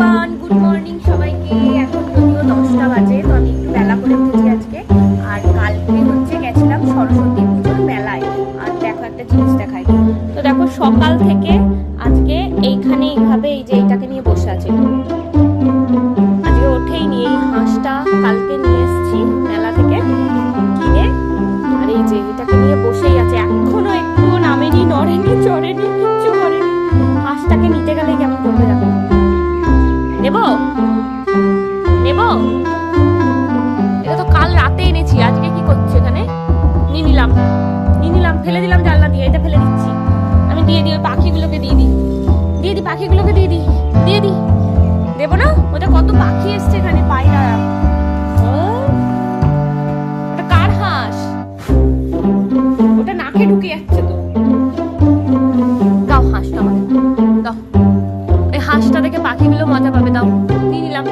Everyone, good morning সবাইকে। এখন যদিও 10টা বাজে, তো আমি একটু বেলা করে উঠেছি আজকে। আর কালকে হচ্ছে গেছিলাম সরস্বতী পুজোর মেলায়। আর দেখো একটা জিনিস দেখাই। তো দেখো সকাল থেকে আজকে এইখানে এইভাবে এই যে এইটাকে নিয়ে বসে আছি। আজকে ওঠেই নি। এই হাঁসটা কালকে নিয়ে এসেছি মেলা থেকে কিনে। আর এই যে এটাকে নিয়ে বসেই আছে, এখনো একটুও নামেনি, নড়েনি, চড়েনি, কিচ্ছু করেনি। হাঁসটাকে নিতে গেলে কেমন করবে দেখো। নেবো নেবো, এটা তো কাল রাতে এনেছি, আজকে কি করছে এখানে? নিয়ে নিলাম, ফেলে দিলাম জানলা দিয়ে। এটা ফেলে দিচ্ছি আমি, দিয়ে দিই ওই পাখিগুলোকে, দিয়ে দিই পাখিগুলোকে, দিয়ে দিই। দেবো না? ওটা কত পাখি এসছে এখানে, পায়রা। ওটা কার হাঁস? ওটা নাকে ঢুকে যাচ্ছে তো। দাও হাঁসটা আমাকে, দাও। এই হাঁসটা দেখে পাখিগুলো মজা পাবে, দাও। নিয়ে নিলাম।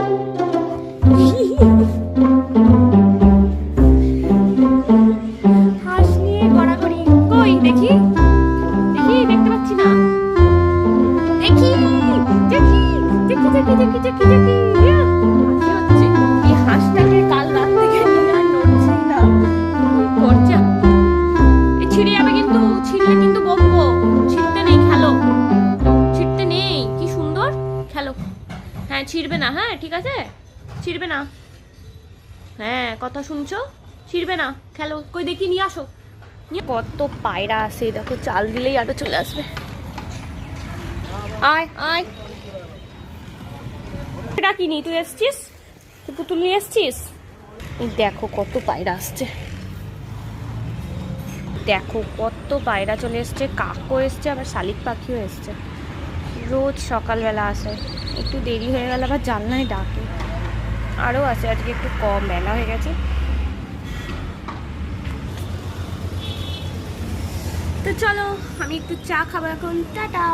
হাঁস নিয়ে গড়াগড়ি। কই দেখি, দেখতে পাচ্ছি না। দেখি এই হাঁসটাকে কাল রাত থেকে নিয়ে আর নড়ছে না, করছে। ছিঁড়ে যাবে কিন্তু, ছিঁড়লে কিন্তু বকবো। ছিঁড়তে নেই, খেলো। ছিঁড়তে নেই, কি সুন্দর খেলো। হ্যাঁ ছিঁড়বে না, হ্যাঁ ঠিক আছে, ছিঁড়বে না। হ্যাঁ কথা শুনছো, ছিঁড়বে না, খেলো। কই দেখি, নিয়ে আসো। কত পায়রা আছে দেখো, চাল দিলেই আরো চলে আসবে। আয় আয়, ডাকিনি, তুই এসছিস, তুই পুতুল নিয়ে এসছিস। দেখো কত পায়রা আসছে, দেখো কত পায়রা চলে এসছে। কাকও এসছে, আবার শালিক পাখিও এসছে। রোজ সকালবেলা আসে, একটু দেরি হয়ে গেল আবার জানলায় ডাকে। আরও আছে, আজকে একটু কম বেলা হয়ে গেছে। তো চলো আমি একটু চা খাবো এখন, টাটা।